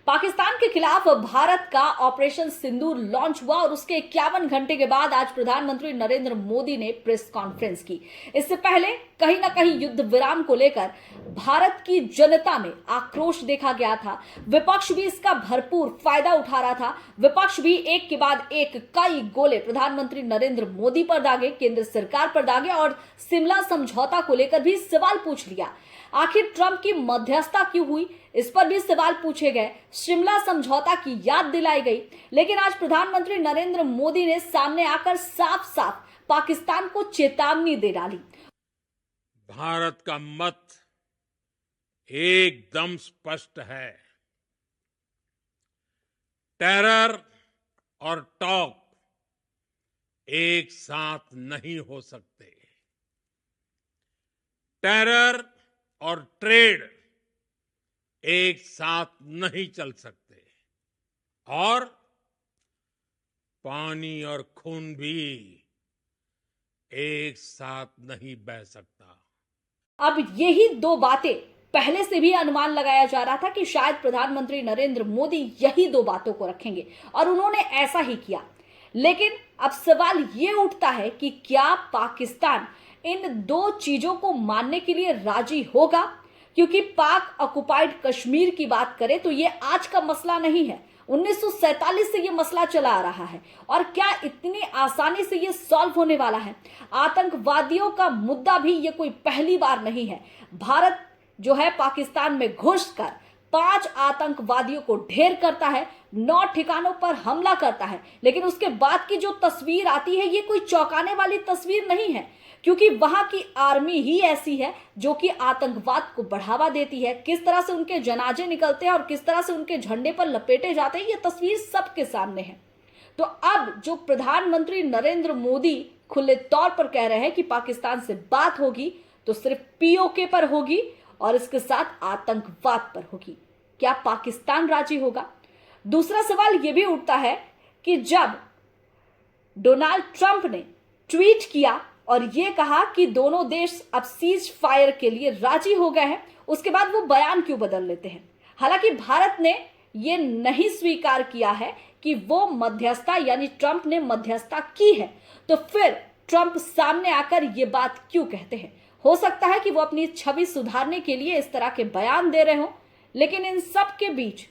पाकिस्तान के खिलाफ भारत का ऑपरेशन सिंदूर लॉन्च हुआ और उसके 51 घंटे के बाद आज प्रधानमंत्री नरेंद्र मोदी ने प्रेस कॉन्फ्रेंस की। इससे पहले कहीं ना कहीं युद्ध विराम को लेकर भारत की जनता में आक्रोश देखा गया था। विपक्ष भी इसका भरपूर फायदा उठा रहा था। विपक्ष भी एक के बाद एक कई गोले प्रधानमंत्री नरेंद्र मोदी पर दागे, केंद्र सरकार पर दागे और शिमला समझौता को लेकर भी सवाल पूछ लिया। आखिर ट्रंप की मध्यस्थता क्यों हुई, इस पर भी सवाल पूछे गए। शिमला समझौता की याद दिलाई गई। लेकिन आज प्रधानमंत्री नरेंद्र मोदी ने सामने आकर साफ साफ पाकिस्तान को चेतावनी दे डाली। भारत का मत एकदम स्पष्ट है। टेरर और टॉक एक साथ नहीं हो सकते। टेरर और ट्रेड एक साथ नहीं चल सकते और पानी और खून भी एक साथ नहीं बह सकता। अब यही दो बातें पहले से भी अनुमान लगाया जा रहा था कि शायद प्रधानमंत्री नरेंद्र मोदी यही दो बातों को रखेंगे और उन्होंने ऐसा ही किया। लेकिन अब सवाल ये उठता है कि क्या पाकिस्तान इन दो चीजों को मानने के लिए राजी होगा? क्योंकि पाक ऑक्युपाइड कश्मीर की बात करें तो ये आज का मसला नहीं है। 1947 से ये मसला चला आ रहा है और क्या इतनी आसानी से ये सॉल्व होने वाला है? आतंकवादियों का मुद्दा भी ये कोई पहली बार नहीं है। भारत जो है पाकिस्तान में घुसकर 5 आतंकवादियों को ढेर करता है, 9 ठिकानों पर हमला करता है। लेकिन उसके बाद की जो तस्वीर आती है ये कोई चौंकाने वाली तस्वीर नहीं है, क्योंकि वहां की आर्मी ही ऐसी है जो कि आतंकवाद को बढ़ावा देती है। किस तरह से उनके जनाजे निकलते हैं और किस तरह से उनके झंडे पर लपेटे जाते हैं, ये तस्वीर सबके सामने है। तो अब जो प्रधानमंत्री नरेंद्र मोदी खुले तौर पर कह रहे हैं कि पाकिस्तान से बात होगी तो सिर्फ पीओके पर होगी और इसके साथ आतंकवाद पर होगी। क्या पाकिस्तान राजी होगा? दूसरा सवाल यह भी उठता है कि जब डोनाल्ड ट्रंप ने ट्वीट किया और यह कहा कि दोनों देश अब सीज फायर के लिए राजी हो गए हैं, उसके बाद वो बयान क्यों बदल लेते हैं? हालांकि भारत ने यह नहीं स्वीकार किया है कि वो मध्यस्थता यानी ट्रंप ने मध्यस्थता की है, तो फिर ट्रंप सामने आकर ये बात क्यों कहते हैं? हो सकता है कि वो अपनी छवि सुधारने के लिए इस तरह के बयान दे रहे हो। लेकिन इन सब के बीच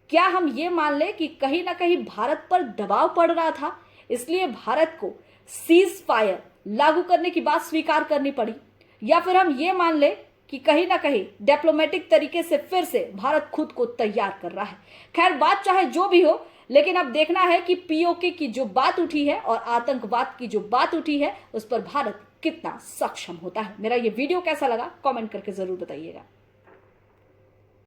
क्या हम ये मान ले कि कहीं ना कहीं भारत पर दबाव पड़ रहा था, इसलिए भारत को सीज फायर लागू करने की बात स्वीकार करनी पड़ी? या फिर हम ये मान ले कि कहीं ना कहीं डिप्लोमेटिक तरीके से फिर से भारत खुद को तैयार कर रहा है? खैर, बात चाहे जो भी हो, लेकिन अब देखना है कि पीओके की जो बात उठी है और आतंकवाद की जो बात उठी है उस पर भारत कितना सक्षम होता है। मेरा ये वीडियो कैसा लगा कमेंट करके जरूर बताइएगा।